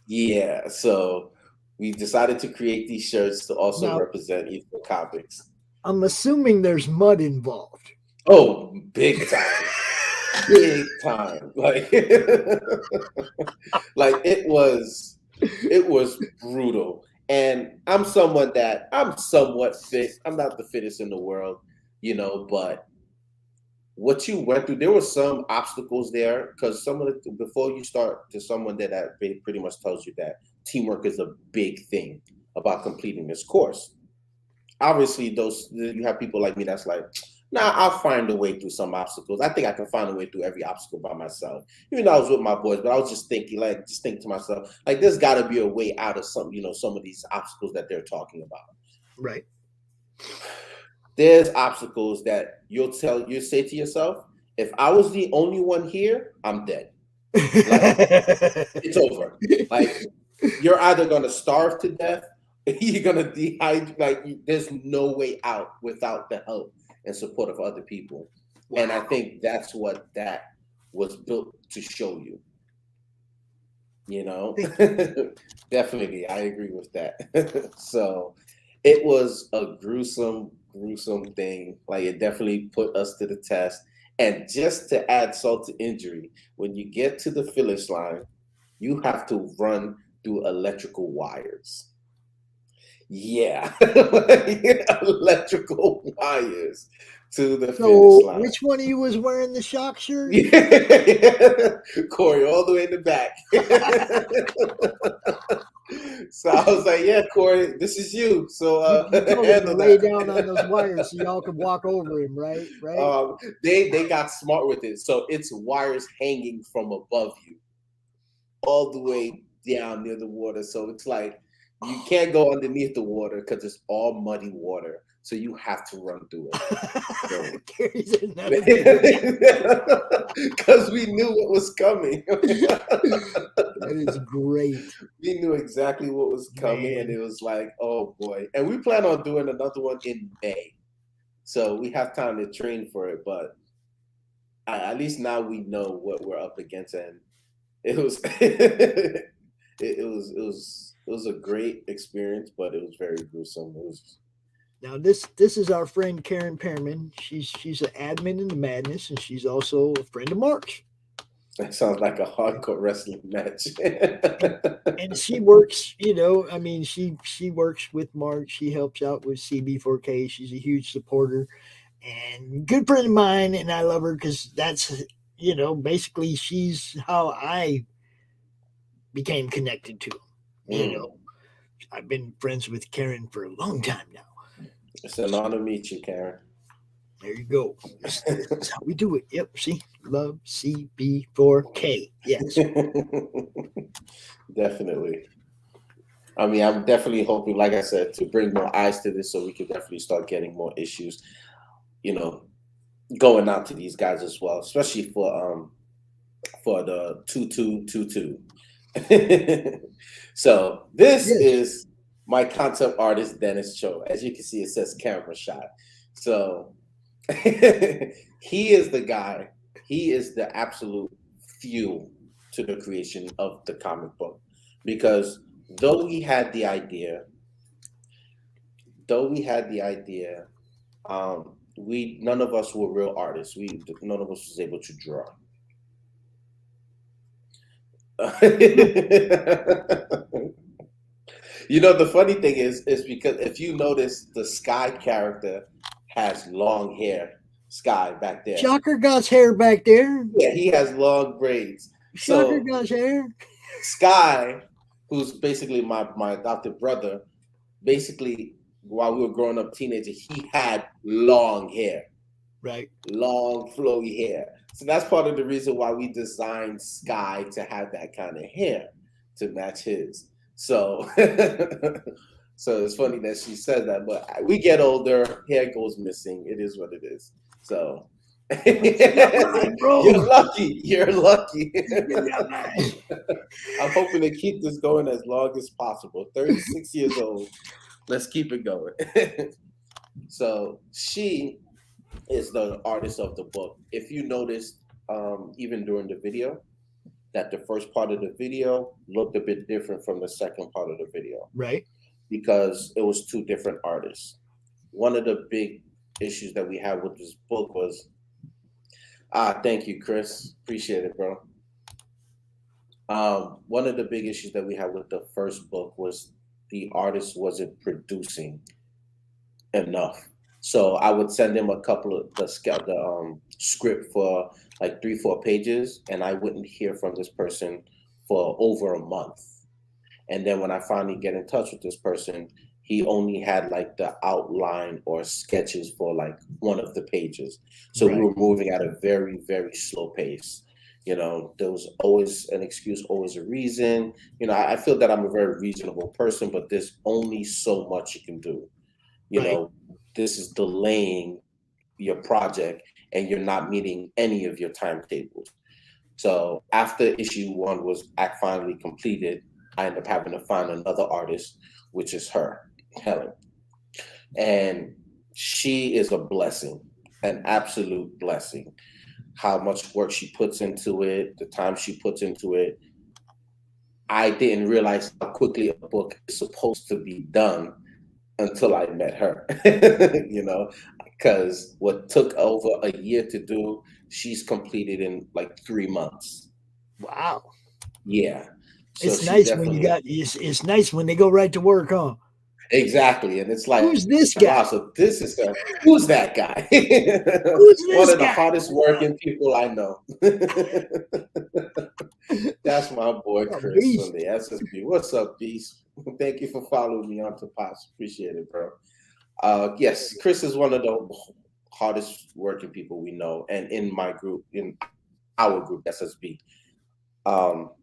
Yeah, so we decided to create these shirts to also Now, represent Ethan Comics. I'm assuming there's mud involved. Oh, big time. Big time. Like like it was brutal. And I'm someone that I'm somewhat fit. I'm not the fittest in the world, but what you went through, there were some obstacles there because before you start to someone that pretty much tells you that teamwork is a big thing about completing this course. Obviously, you have people like me that's like, nah, I'll find a way through some obstacles. I think I can find a way through every obstacle by myself. Even though I was with my boys, but I was just thinking to myself, like, there's got to be a way out of some of these obstacles that they're talking about. Right. There's obstacles that you say to yourself, if I was the only one here, I'm dead. It's over. Like, you're either gonna starve to death, you're gonna dehydrate. Like, there's no way out without the help and support of other people. Wow. And I think that's what that was built to show you. Definitely, I agree with that. So it was a gruesome thing. Like, it definitely put us to the test. And just to add salt to injury, when you get to the finish line, you have to run through electrical wires. Yeah, electrical wires to the finish line. Which one of you was wearing the shock shirt? Corey, all the way in the back. So I was like, yeah, Corey, this is you. So you told him to lay down on those wires so y'all could walk over him, right? They got smart with it. So it's wires hanging from above you all the way down near the water. So it's like you can't go underneath the water because it's all muddy water. So you have to run through it. Because we knew what was coming. That is great. We knew exactly what was coming, man. And it was like, oh boy. And we plan on doing another one in May. So we have time to train for it, but at least now we know what we're up against. And it was it was a great experience, but it was very gruesome. Now this is our friend Karen Pearman. She's an admin in the Madness, and she's also a friend of Mark's. That sounds like a hardcore wrestling match. and she works, she works with Mark. She helps out with CB4K. She's a huge supporter and good friend of mine, and I love her because that's, basically she's how I became connected to him. I've been friends with Karen for a long time now. It's an honor to meet you, Karen. There you go. That's how we do it. Yep. See, love CB4K. Yes. Definitely. I mean, I'm definitely hoping, like I said, to bring more eyes to this so we can definitely start getting more issues, going out to these guys as well, especially for the 2222. So this is my concept artist, Dennis Cho. As you can see, it says camera shot. So he is the guy. He is the absolute fuel to the creation of the comic book. Because though we had the idea, none of us were real artists. None of us was able to draw. The funny thing is because if you notice, the Sky character has long hair. Sky back there. Shocker got's hair back there. Yeah, he has long braids. Shocker got's hair. Sky, who's basically my adopted brother, basically while we were growing up teenagers, he had long hair. Right. Long, flowy hair. So that's part of the reason why we designed Sky to have that kind of hair to match his. So so it's funny that she said that, but we get older, hair goes missing. It is what it is. So you're lucky. I'm hoping to keep this going as long as possible. 36 years old. Let's keep it going. So she is the artist of the book. If you noticed, even during the video, that the first part of the video looked a bit different from the second part of the video Right. because it was two different artists. One of the big issues that we had with this book was, thank you, Chris. Appreciate it, bro. One of the big issues that we had with the first book was the artist wasn't producing enough. So I would send him a couple of the script for like 3-4 pages, and I wouldn't hear from this person for over a month. And then when I finally get in touch with this person, he only had like the outline or sketches for like one of the pages. So we were moving at a very, very slow pace. You know, there was always an excuse, always a reason. You know, I feel that I'm a very reasonable person, but there's only so much you can do. You know, this is delaying your project and you're not meeting any of your timetables. So after issue 1 was finally completed, I ended up having to find another artist, which is her, Helen. And she is a blessing, an absolute blessing. How much work she puts into it, the time she puts into it. I didn't realize how quickly a book is supposed to be done until I met her, you know, because what took over a year to do, she's completed in like 3 months. Wow. Yeah. So It's nice when you got, it's nice when they go right to work, huh? Exactly. And it's like, who's this guy? wow, so this is who's that guy? Who's this One of the guy? hardest working people I know. That's my boy Chris Beast. from the SSB. What's up, Beast? Thank you for following me on to Pops. Appreciate it, bro. Yes, Chris is one of the hardest working people we know, and in my group, in our group, SSB.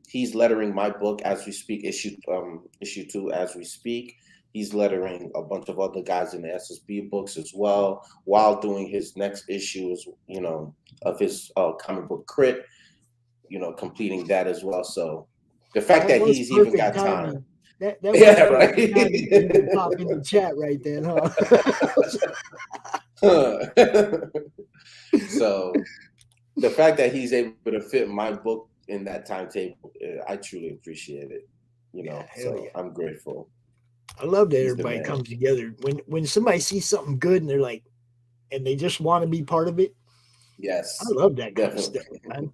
He's lettering my book as we speak, issue 2 as we speak. He's lettering a bunch of other guys in the SSB books as well, while doing his next issues, you know, of his comic book Crit, you know, completing that as well. So the fact that he's even got time. That Yeah, right. You can pop in the chat right then, huh? So the fact that he's able to fit my book in that timetable, I truly appreciate it. You know, so I'm grateful. I love that everybody comes together when somebody sees something good and they're like, and they just want to be part of it. Yes, I love that kind of stuff, man.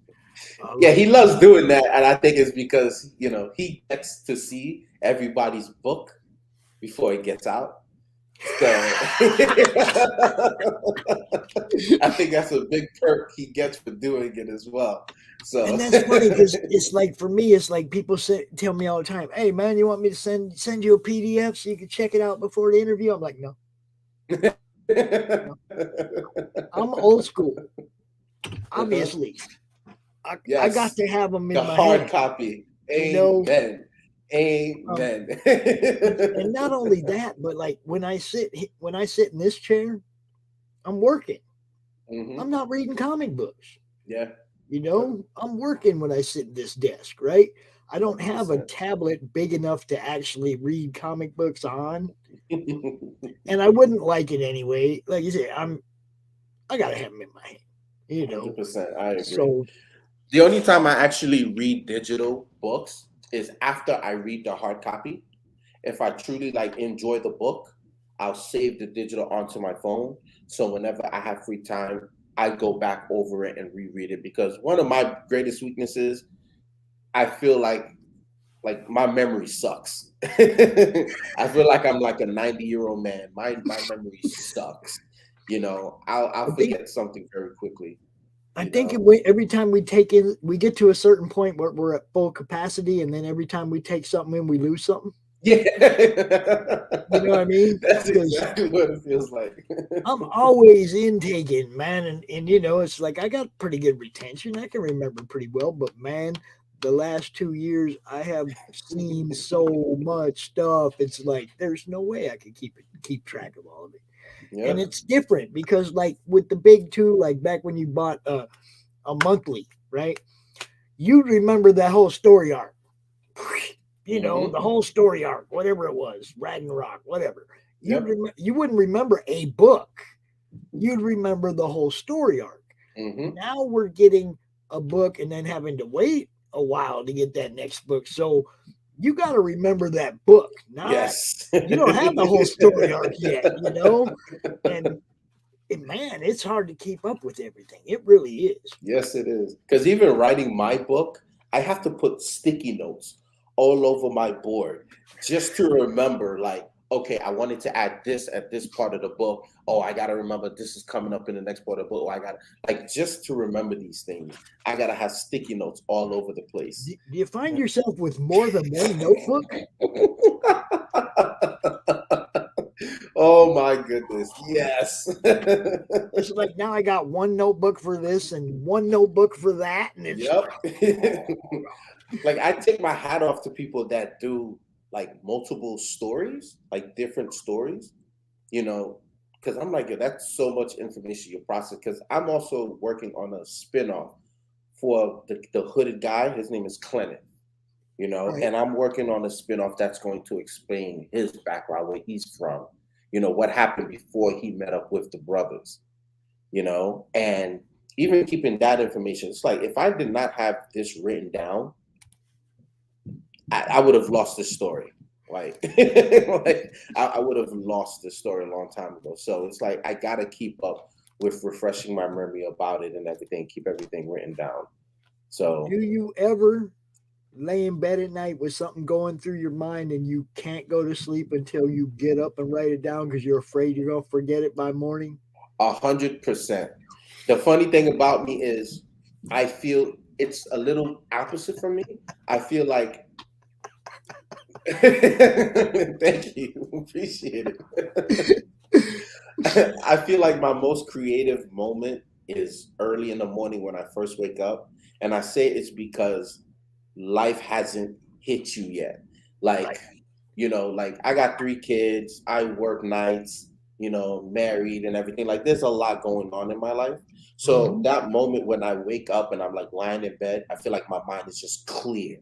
Yeah, he loves doing that, and I think it's because, you know, he gets to see everybody's book before it gets out. So I think that's a big perk he gets for doing it as well. So, and that's funny because it's like, for me, it's like people tell me all the time, "Hey, man, you want me to send you a PDF so you can check it out before the interview?" I'm like, no. No. I'm old school, obviously. I got to have them in the my hard hand. copy. Amen. You know? Amen. And not only that, but like when I sit in this chair, I'm working. Mm-hmm. I'm not reading comic books. Yeah. You know, I'm working when I sit at this desk, right? I don't have a tablet big enough to actually read comic books on. And I wouldn't like it anyway. Like you say, I gotta have them in my hand. You know. 100%. I agree. So the only time I actually read digital books is after I read the hard copy. If I truly like enjoy the book, I'll save the digital onto my phone. So whenever I have free time, I go back over it and reread it, because one of my greatest weaknesses, I feel like my memory sucks. I feel like I'm like a 90-year-old man. My memory sucks. You know, I'll forget something very quickly. I think every time we get to a certain point where we're at full capacity, and then every time we take something in, we lose something. Yeah. You know what I mean? That's exactly what it feels like. I'm always intaking, man. And you know, it's like I got pretty good retention. I can remember pretty well, but man, the last 2 years I have seen so much stuff. It's like there's no way I could keep track of all of it. Yeah. And it's different because like with the big two, like back when you bought a monthly, right? You'd remember that whole story arc. You know, the whole story arc, whatever it was, Ragnarok, whatever. You wouldn't remember a book. You'd remember the whole story arc. Now we're getting a book and then having to wait a while to get that next book. So you got to remember that book. Yes. You don't have the whole story arc yet, and man, it's hard to keep up with everything. It really is. Yes, it is. Because even writing my book, I have to put sticky notes all over my board just to remember, like, okay, I wanted to add this at this part of the book. Oh, I got to remember this is coming up in the next part of the book. Oh, I got to, like, just to remember these things, I got to have sticky notes all over the place. Do you find yourself with more than one notebook? Oh my goodness. Yes. It's like now I got one notebook for this and one notebook for that. And it's Yep. Like I take my hat off to people that do like multiple stories, like different stories, because I'm like, yo, that's so much information you process. Because I'm also working on a spin-off for the hooded guy. His name is Clennon, Right. and I'm working on a spin-off that's going to explain his background, where he's from, what happened before he met up with the brothers, and even keeping that information. It's like if I did not have this written down, I would have lost this story. Like, I would have lost this story a long time ago. So it's like I gotta keep up with refreshing my memory about it and everything, keep everything written down. So Do you ever lay in bed at night with something going through your mind and you can't go to sleep until you get up and write it down because you're afraid you're gonna forget it by morning? 100%. The funny thing about me is I feel it's a little opposite for me. I feel like thank you. Appreciate it. I feel like my most creative moment is early in the morning when I first wake up. And I say it's because life hasn't hit you yet. Like, like I got 3 kids, I work nights, married and everything. Like there's a lot going on in my life. So that moment when I wake up and I'm like lying in bed, I feel like my mind is just clear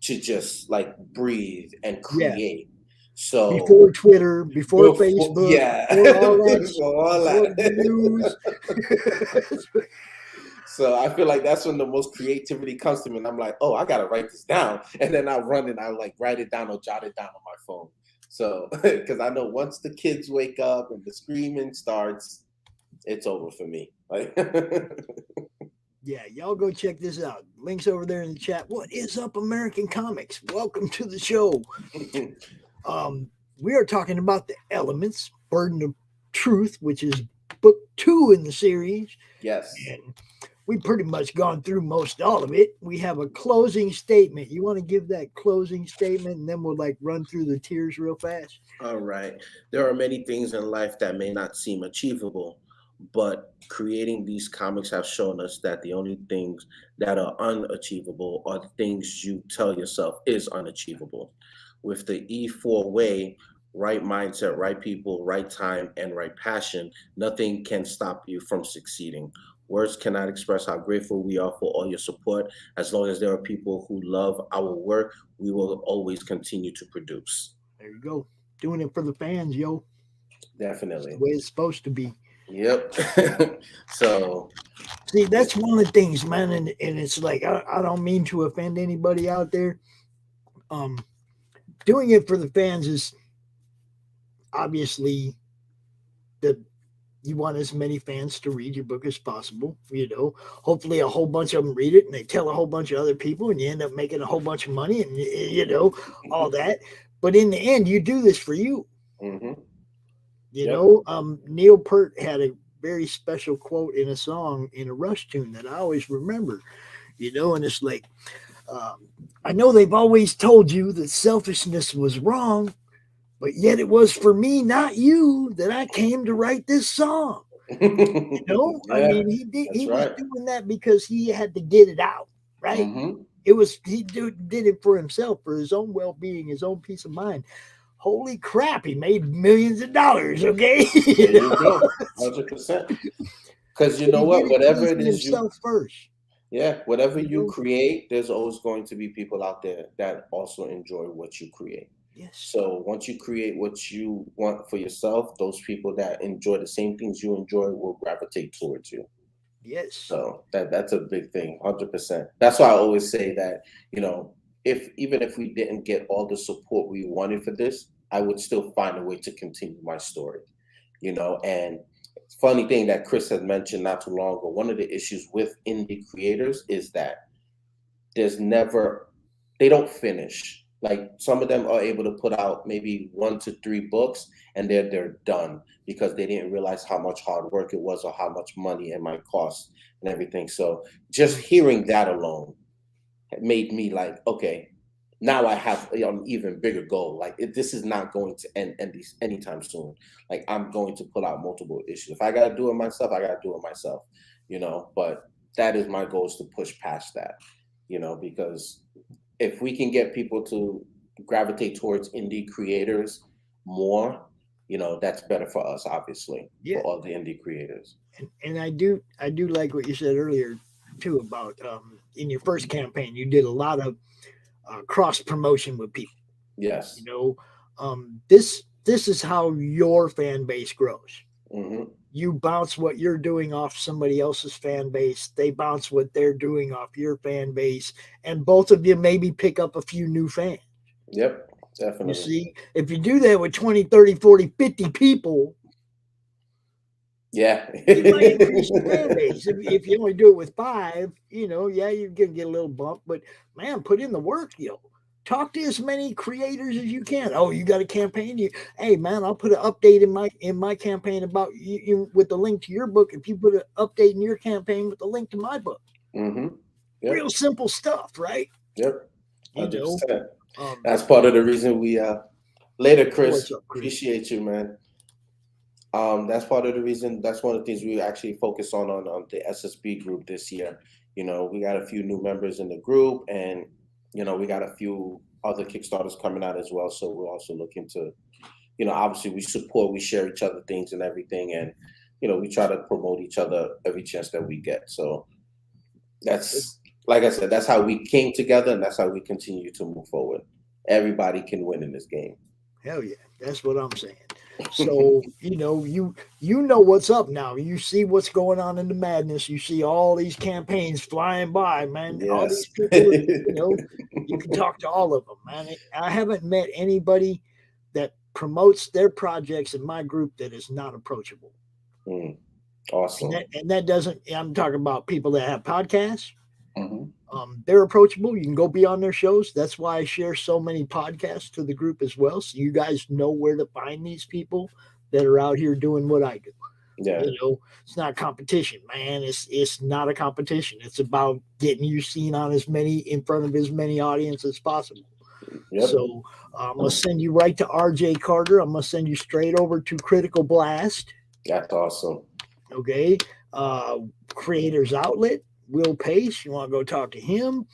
to just like breathe and Yeah. create. So Before Twitter, before Facebook, yeah, before all that, before all before the that. news. So I feel like that's when the most creativity comes to me. And I'm like, oh, I gotta write this down. And then I run and I like write it down or jot it down on my phone. So because I know once the kids wake up and the screaming starts, it's over for me. Like Yeah, y'all go check this out. Links over there in the chat. What is up, American Comics? Welcome to the show. We are talking about the Elements, Burden of Truth, which is book 2 in the series. Yes. And we've pretty much gone through most all of it. We have a closing statement. You want to give that closing statement, and then we'll like run through the tiers real fast? All right. There are many things in life that may not seem achievable, but creating these comics have shown us that the only things that are unachievable are the things you tell yourself is unachievable. With the E4 way, right mindset, right people, right time, and right passion, nothing can stop you from succeeding. Words cannot express how grateful we are for all your support. As long as there are people who love our work, we will always continue to produce. There you go. Doing it for the fans, yo. Definitely. That's the way it's supposed to be. Yep. So see, that's one of the things, man, and it's like I don't mean to offend anybody out there. Doing it for the fans is obviously you want as many fans to read your book as possible. Hopefully a whole bunch of them read it and they tell a whole bunch of other people, and you end up making a whole bunch of money, and all that. But in the end, you do this for you. Neil Peart had a very special quote in a song in a Rush tune that I always remember, and it's like, I know they've always told you that selfishness was wrong, but yet it was for me, not you, that I came to write this song. I mean, he was doing that because he had to get it out, right? He did it for himself, for his own well-being, his own peace of mind. Holy crap, he made millions of dollars, okay? There you go, 100%. Because you know what? Whatever it is himself first. Yeah, whatever you create, there's always going to be people out there that also enjoy what you create. Yes. So once you create what you want for yourself, those people that enjoy the same things you enjoy will gravitate towards you. Yes. So that's a big thing, 100%. That's why I always say that, even if we didn't get all the support we wanted for this, I would still find a way to continue my story, and funny thing that Chris had mentioned not too long ago, one of the issues with indie creators is that they don't finish. Like some of them are able to put out maybe 1 to 3 books and they're done because they didn't realize how much hard work it was or how much money it might cost and everything. So just hearing that alone made me like, okay, now I have an even bigger goal. Like this is not going to end anytime soon. Like I'm going to pull out multiple issues. If I got to do it myself, I got to do it myself, but that is my goal, is to push past that, because if we can get people to gravitate towards indie creators more, that's better for us, obviously, for all the indie creators. And I do like what you said earlier too about in your first campaign you did a lot of cross promotion with people. Yes. This is how your fan base grows. Mm-hmm. You bounce what you're doing off somebody else's fan base. They bounce what they're doing off your fan base. And both of you maybe pick up a few new fans. Yep, definitely. You see, if you do that with 20, 30, 40, 50 people, yeah, you might increase your fan base. If you only do it with 5, you're going to get a little bump. But, man, put in the work, Talk to as many creators as you can. Oh, you got a campaign? Hey, man, I'll put an update in my campaign about you with the link to your book. If you put an update in your campaign with the link to my book, mm-hmm. Yep. Real simple stuff, right? Yep, 100%. That's part of the reason we later, Chris. Appreciate you, man. That's part of the reason. That's one of the things we actually focus on the SSB group this year. We got a few new members in the group, and we got a few other Kickstarters coming out as well. So we're also looking to, obviously we support, we share each other things and everything. And, we try to promote each other every chance that we get. So that's, like I said, that's how we came together, and that's how we continue to move forward. Everybody can win in this game. Hell yeah. That's what I'm saying. So, you know what's up now. You see what's going on in the madness. You see all these campaigns flying by, man. Yes. All these people, you can talk to all of them, man. I haven't met anybody that promotes their projects in my group that is not approachable. Awesome. And that doesn't, I'm talking about people that have podcasts. Mm-hmm. They're approachable. You can go be on their shows. That's why I share so many podcasts to the group as well. So you guys know where to find these people that are out here doing what I do. Yeah. It's not competition, man. It's not a competition. It's about getting you seen on in front of as many audience as possible. Yep. So I'm going to send you right to RJ Carter. I'm going to send you straight over to Critical Blast. That's awesome. Okay. Creators Outlet. Will Pace, you want to go talk to him?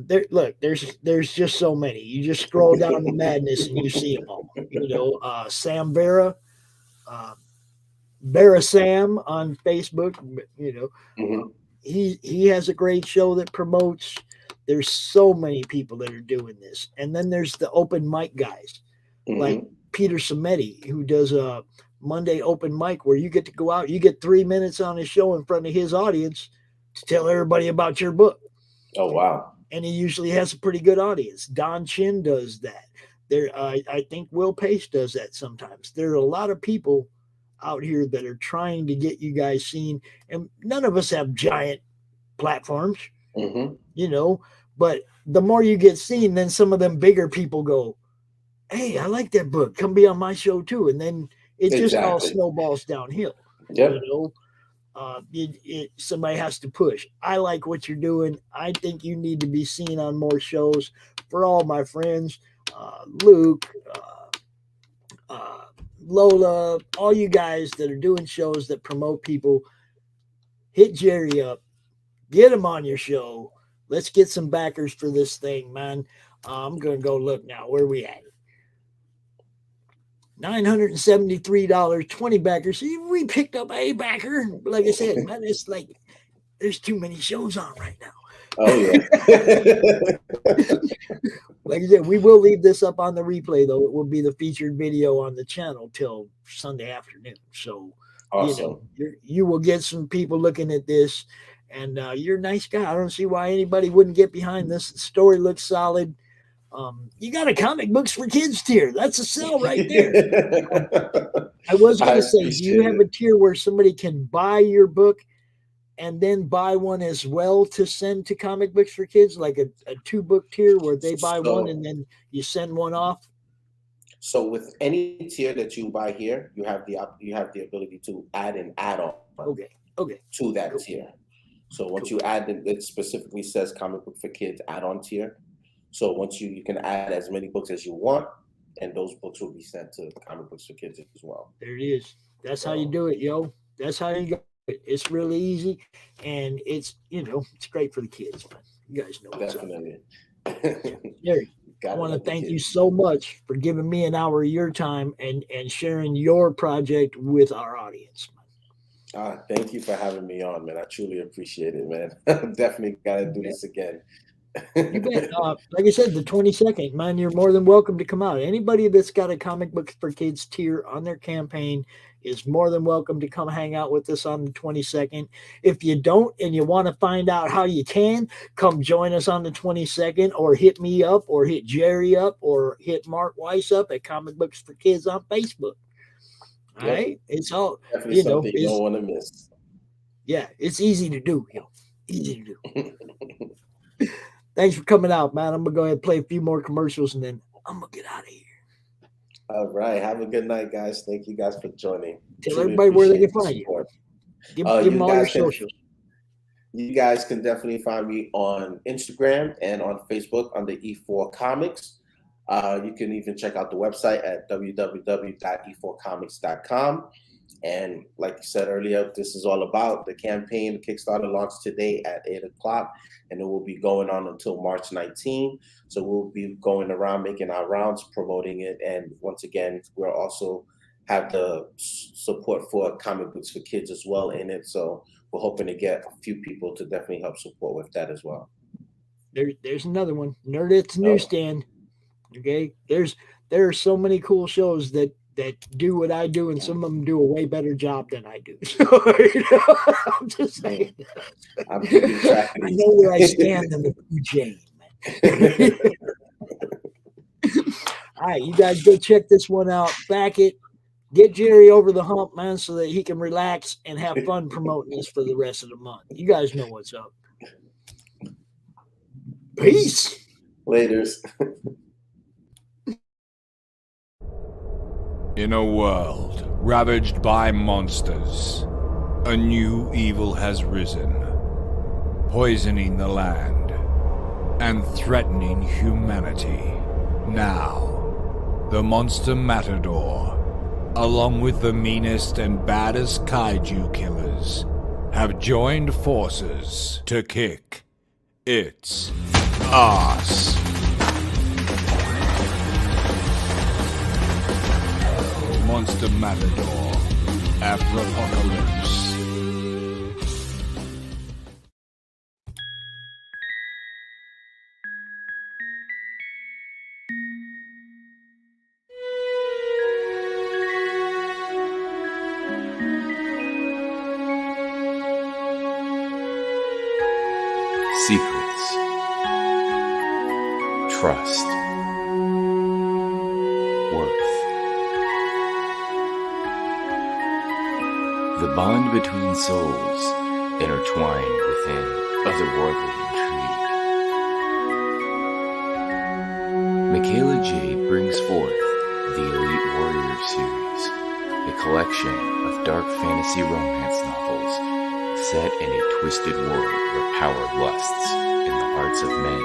There's just so many. You just scroll down the madness and you see them all. Sam Vera, Vera Sam on Facebook. Mm-hmm. He has a great show that promotes. There's so many people that are doing this, and then there's the open mic guys like Peter Sametti, who does a Monday open mic where you get to go out. You get 3 minutes on his show in front of his audience to tell everybody about your book. Oh, wow. And he usually has a pretty good audience. Don Chin does that. I think Will Pace does that sometimes. There are a lot of people out here that are trying to get you guys seen. And none of us have giant platforms, but the more you get seen, then some of them bigger people go, hey, I like that book. Come be on my show too. And then it just all snowballs downhill. Yep. Somebody has to push. I like what you're doing. I think you need to be seen on more shows. For all my friends, Luke, Lola, all you guys that are doing shows that promote people, hit Jerry up, get him on your show. Let's get some backers for this thing, man. I'm going to go look now. Where are we at? $973, 20 backers. See, we picked up a backer. Like I said, man, it's like there's too many shows on right now. Oh, yeah. Like I said, we will leave this up on the replay, though. It will be the featured video on the channel till Sunday afternoon. So Awesome. You will get some people looking at this, and you're a nice guy. I don't see why anybody wouldn't get behind this. The story looks solid. You got a comic books for kids tier. That's a sell right there. I was going to say, do you have a tier where somebody can buy your book and then buy one as well to send to comic books for kids, like a 2-book tier where they buy one and then you send one off? So with any tier that you buy here, you have the ability to add an add-on. Okay. To that tier. So once you add it specifically says comic book for kids add-on tier. So once you can add as many books as you want, and those books will be sent to comic books for kids as well. There it is. That's how you do it, yo. That's how you go. It's really easy, and it's it's great for the kids. Man. You guys know what's definitely. Jerry, I want to thank you so much for giving me an hour of your time and sharing your project with our audience. Thank you for having me on, man. I truly appreciate it, man. Definitely got to do this again. You bet. Like I said, the 22nd, man, you're more than welcome to come out. Anybody that's got a comic book for kids tier on their campaign is more than welcome to come hang out with us on the 22nd. If you don't and you want to find out how you can, come join us on the 22nd, or hit me up, or hit Jerry up, or hit Mark Weiss up at Comic Books for Kids on Facebook. All right? It's all, definitely something you don't want to miss. Yeah, it's easy to do. Easy to do. Thanks for coming out, man. I'm going to go ahead and play a few more commercials, and then I'm going to get out of here. All right. Have a good night, guys. Thank you guys for joining. Tell everybody where they can find you. Give them all your socials. You guys can definitely find me on Instagram and on Facebook under E4 Comics. You can even check out the website at www.e4comics.com. And like you said earlier, this is all about the campaign. The Kickstarter launched today at 8 o'clock, and it will be going on until March 19. So we'll be going around making our rounds, promoting it. And once again, we'll also have the support for comic books for kids as well in it. So we're hoping to get a few people to definitely help support with that as well. There's another one, Nerdette's Newsstand. Okay, there are so many cool shows that do what I do, and some of them do a way better job than I do. So, I'm just saying. I'm keeping track of I know where I stand in the food chain. All right, you guys go check this one out. Back it. Get Jerry over the hump, man, so that he can relax and have fun promoting this for the rest of the month. You guys know what's up. Peace. Laters. In a world ravaged by monsters, a new evil has risen, poisoning the land and threatening humanity. Now, the Monster Matador, along with the meanest and baddest kaiju killers, have joined forces to kick its ass. Monster Matador, Afropocalypse. Secrets, trust, worth. The bond between souls intertwined within otherworldly intrigue. Michaela Jade brings forth the Elite Warrior series, a collection of dark fantasy romance novels set in a twisted world where power lusts in the hearts of men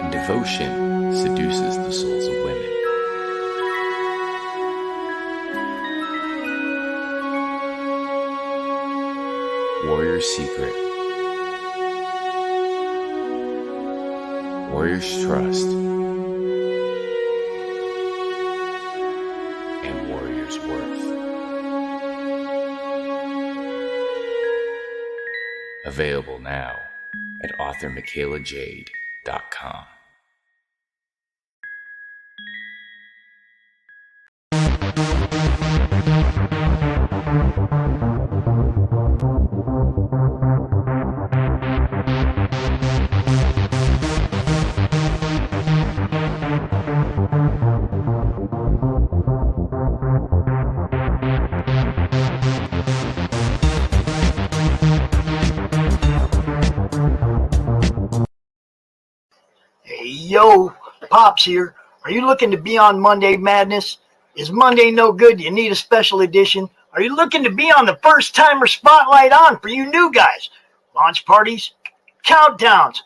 and devotion seduces the souls of women. Warrior's Secret, Warrior's Trust, and Warrior's Worth. Available now at authormichaelajade.com. Yo, Pops here. Are you looking to be on Monday Madness? Is Monday no good? Do you need a special edition? Are you looking to be on the first timer spotlight on for you new guys? Launch parties, countdowns,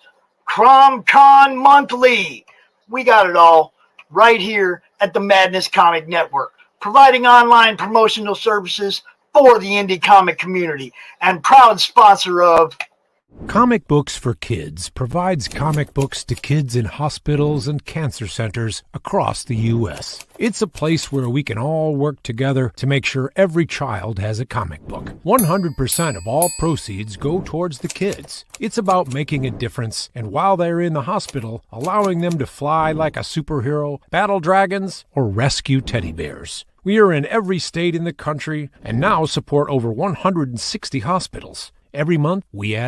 CRoM Con Monthly. We got it all right here at the Madness Comic Network, providing online promotional services for the indie comic community and proud sponsor of Comic Books for Kids provides comic books to kids in hospitals and cancer centers across the U.S. It's a place where we can all work together to make sure every child has a comic book. 100% of all proceeds go towards the kids. It's about making a difference, and while they're in the hospital, allowing them to fly like a superhero, battle dragons, or rescue teddy bears. We are in every state in the country and now support over 160 hospitals. Every month, we add